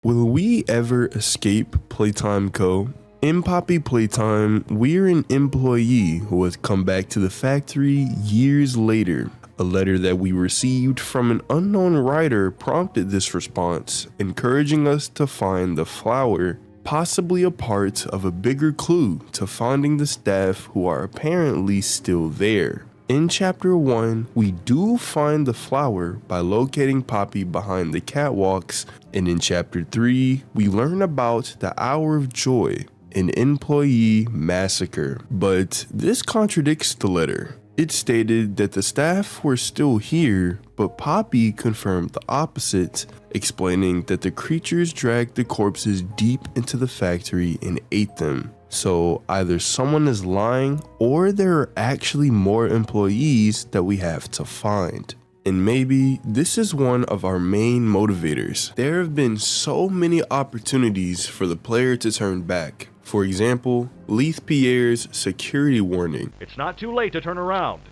Will we ever escape Playtime Co? In Poppy Playtime, we're an employee who has come back to the factory years later. A letter that we received from an unknown writer prompted this response, encouraging us to find the flower, possibly a part of a bigger clue to finding the staff who are apparently still there. In chapter 1, we do find the flower by locating Poppy behind the catwalks, and in chapter 3, we learn about the Hour of Joy, an employee massacre. But this contradicts the letter. It stated that the staff were still here, but Poppy confirmed the opposite, explaining that the creatures dragged the corpses deep into the factory and ate them. So either someone is lying or there are actually more employees that we have to find. And maybe this is one of our main motivators. There have been so many opportunities for the player to turn back. For example, Leith Pierre's security warning. It's not too late to turn around.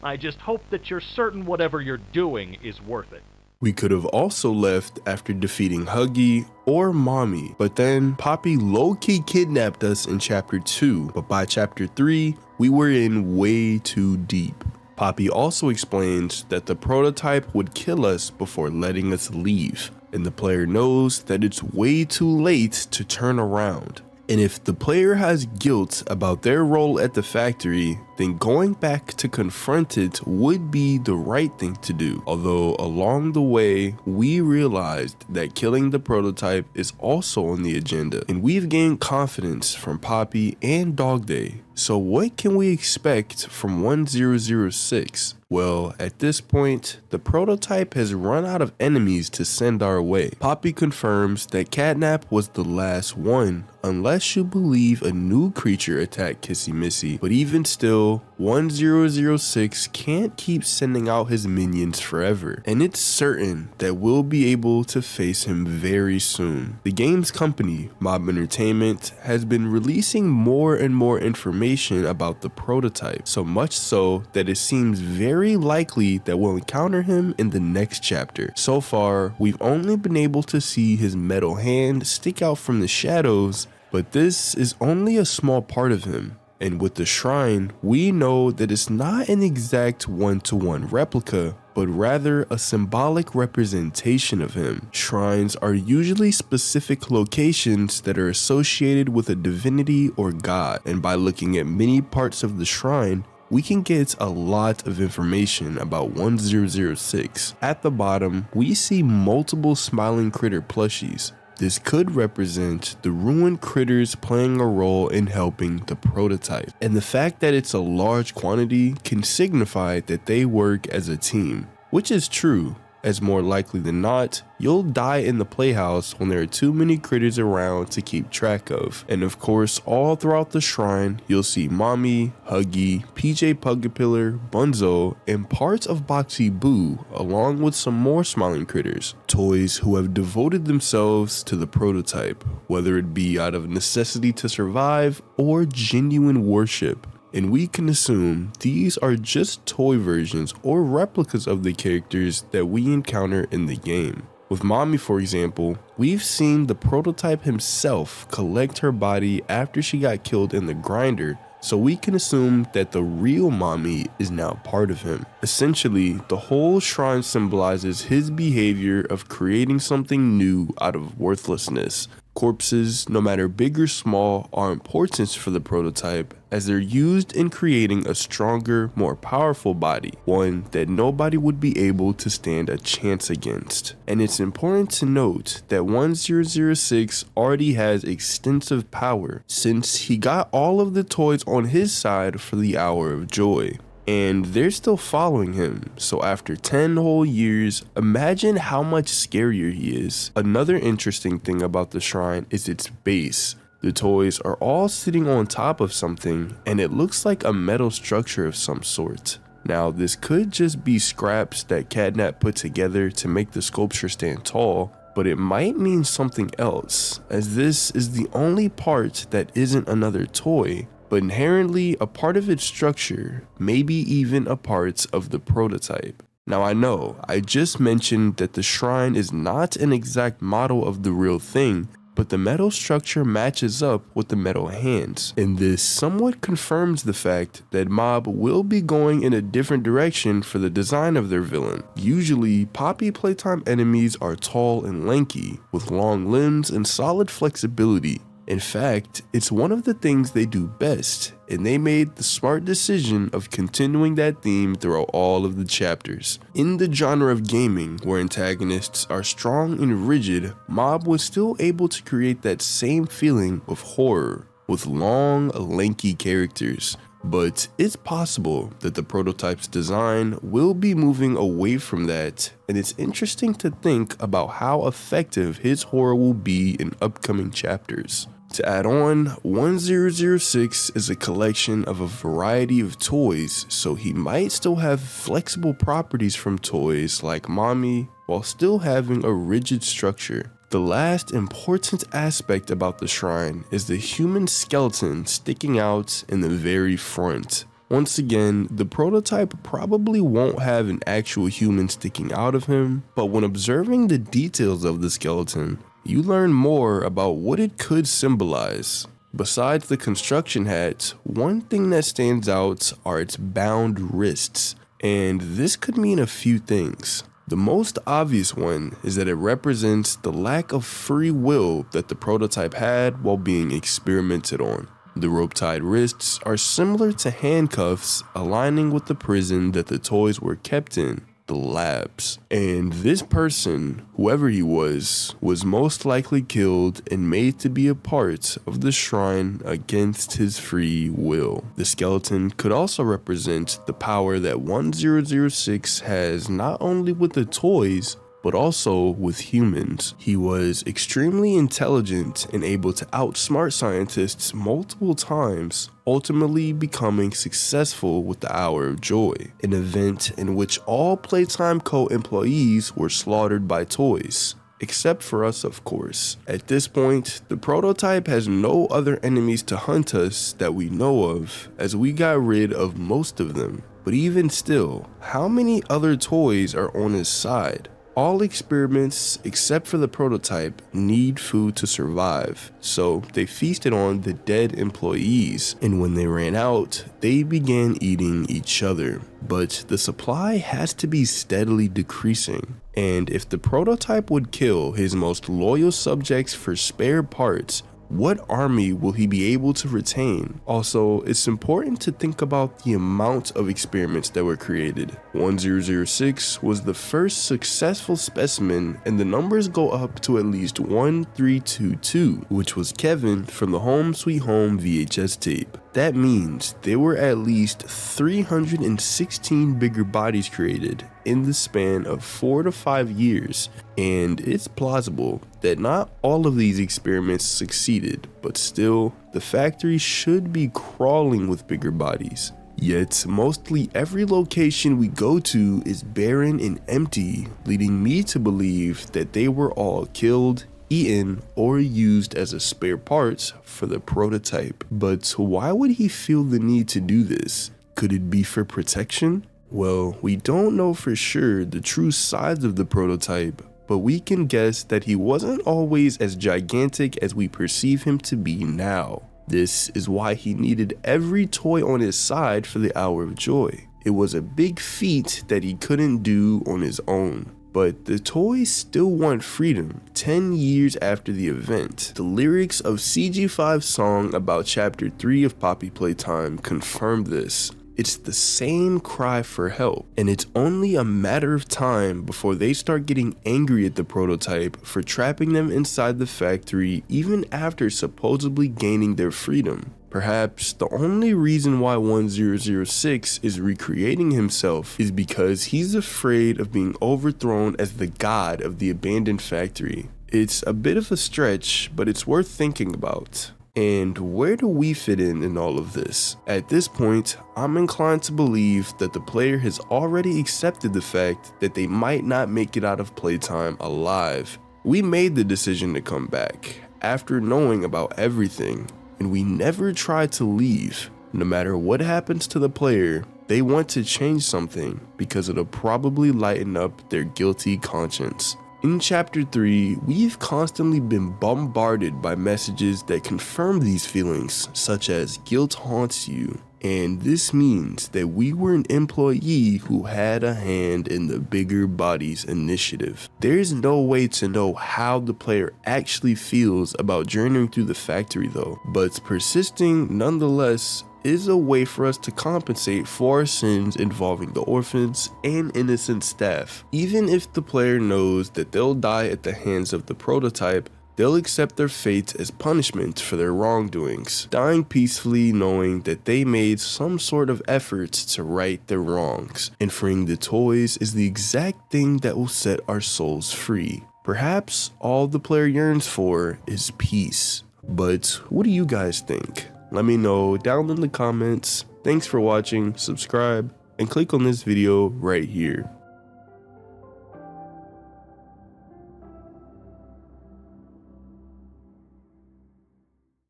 I just hope that you're certain whatever you're doing is worth it. We could have also left after defeating Huggy or Mommy, but then Poppy low-key kidnapped us in chapter 2, but by chapter 3, we were in way too deep. Poppy also explains that the prototype would kill us before letting us leave, and the player knows that it's way too late to turn around. And if the player has guilt about their role at the factory, then going back to confront it would be the right thing to do. Although along the way, we realized that killing the prototype is also on the agenda, and we've gained confidence from Poppy and Dog Day. So what can we expect from 1006? Well, at this point, the prototype has run out of enemies to send our way. Poppy confirms that Catnap was the last one, unless you believe a new creature attacked Kissy Missy, but even still, 1006 can't keep sending out his minions forever, and it's certain that we'll be able to face him very soon. The game's company, Mob Entertainment, has been releasing more and more information about the prototype, so much so that it seems very likely that we'll encounter him in the next chapter. So far, we've only been able to see his metal hand stick out from the shadows, but this is only a small part of him. And with the shrine, we know that it's not an exact one-to-one replica, but rather a symbolic representation of him. Shrines are usually specific locations that are associated with a divinity or god, and by looking at many parts of the shrine, we can get a lot of information about 1006. At the bottom, we see multiple smiling critter plushies. This could represent the ruined critters playing a role in helping the prototype. And the fact that it's a large quantity can signify that they work as a team, which is true, as more likely than not, you'll die in the playhouse when there are too many critters around to keep track of. And of course, all throughout the shrine, you'll see Mommy, Huggy, PJ Pugapillar, Bunzo, and parts of Boxy Boo, along with some more smiling critters. Toys who have devoted themselves to the prototype, whether it be out of necessity to survive or genuine worship. And we can assume these are just toy versions or replicas of the characters that we encounter in the game. With Mommy, for example, we've seen the prototype himself collect her body after she got killed in the grinder, so we can assume that the real Mommy is now part of him. Essentially, the whole shrine symbolizes his behavior of creating something new out of worthlessness. Corpses, no matter big or small, are important for the prototype as they're used in creating a stronger, more powerful body, one that nobody would be able to stand a chance against. And it's important to note that 1006 already has extensive power since he got all of the toys on his side for the Hour of Joy. And they're still following him, so after 10 whole years, imagine how much scarier he is. Another interesting thing about the shrine is its base. The toys are all sitting on top of something, and it looks like a metal structure of some sort. Now, this could just be scraps that Catnap put together to make the sculpture stand tall, but it might mean something else, as this is the only part that isn't another toy, but inherently a part of its structure, maybe even a part of the prototype. Now I know, I just mentioned that the shrine is not an exact model of the real thing, but the metal structure matches up with the metal hands, and this somewhat confirms the fact that Mob will be going in a different direction for the design of their villain. Usually, Poppy Playtime enemies are tall and lanky, with long limbs and solid flexibility. In fact, it's one of the things they do best, and they made the smart decision of continuing that theme throughout all of the chapters. In the genre of gaming, where antagonists are strong and rigid, Mob was still able to create that same feeling of horror, with long, lanky characters. But it's possible that the prototype's design will be moving away from that, and it's interesting to think about how effective his horror will be in upcoming chapters. To add on, 1006 is a collection of a variety of toys, so he might still have flexible properties from toys like Mommy, while still having a rigid structure. The last important aspect about the shrine is the human skeleton sticking out in the very front. Once again, the prototype probably won't have an actual human sticking out of him, but when observing the details of the skeleton, you learn more about what it could symbolize. Besides the construction hat, one thing that stands out are its bound wrists, and this could mean a few things. The most obvious one is that it represents the lack of free will that the prototype had while being experimented on. The rope-tied wrists are similar to handcuffs, aligning with the prison that the toys were kept in, the labs. And this person, whoever he was most likely killed and made to be a part of the shrine against his free will. The skeleton could also represent the power that 1006 has not only with the toys, but also with humans. He was extremely intelligent and able to outsmart scientists multiple times, ultimately becoming successful with the Hour of Joy, an event in which all Playtime Co. employees were slaughtered by toys. Except for us, of course. At this point, the prototype has no other enemies to hunt us that we know of, as we got rid of most of them. But even still, how many other toys are on his side? All experiments, except for the prototype, need food to survive, so they feasted on the dead employees, and when they ran out, they began eating each other. But the supply has to be steadily decreasing, and if the prototype would kill his most loyal subjects for spare parts, what army will he be able to retain? Also, it's important to think about the amount of experiments that were created. 1006 was the first successful specimen, and the numbers go up to at least 1322, which was Kevin from the Home Sweet Home VHS tape. That means there were at least 316 bigger bodies created in the span of 4 to 5 years, and it's plausible that not all of these experiments succeeded, but still, the factory should be crawling with bigger bodies. Yet, mostly every location we go to is barren and empty, leading me to believe that they were all killed, eaten, or used as a spare parts for the prototype. But why would he feel the need to do this? Could it be for protection? Well, we don't know for sure the true size of the prototype, but we can guess that he wasn't always as gigantic as we perceive him to be now. This is why he needed every toy on his side for the Hour of Joy. It was a big feat that he couldn't do on his own. But the toys still want freedom 10 years after the event. The lyrics of CG5's song about Chapter 3 of Poppy Playtime confirm this. It's the same cry for help, and it's only a matter of time before they start getting angry at the prototype for trapping them inside the factory even after supposedly gaining their freedom. Perhaps the only reason why 1006 is recreating himself is because he's afraid of being overthrown as the god of the abandoned factory. It's a bit of a stretch, but it's worth thinking about. And where do we fit in all of this? At this point, I'm inclined to believe that the player has already accepted the fact that they might not make it out of Playtime alive. We made the decision to come back after knowing about everything, and we never tried to leave. No matter what happens to the player, They want to change something because it'll probably lighten up their guilty conscience. In chapter 3, we've constantly been bombarded by messages that confirm these feelings, such as guilt haunts you. And this means that we were an employee who had a hand in the bigger bodies initiative. There's no way to know how the player actually feels about journeying through the factory though, but persisting nonetheless is a way for us to compensate for our sins involving the orphans and innocent staff. Even if the player knows that they'll die at the hands of the prototype, they'll accept their fate as punishment for their wrongdoings, dying peacefully knowing that they made some sort of efforts to right their wrongs, and freeing the toys is the exact thing that will set our souls free. Perhaps all the player yearns for is peace. But what do you guys think? Let me know down in the comments. Thanks for watching, subscribe, and click on this video right here.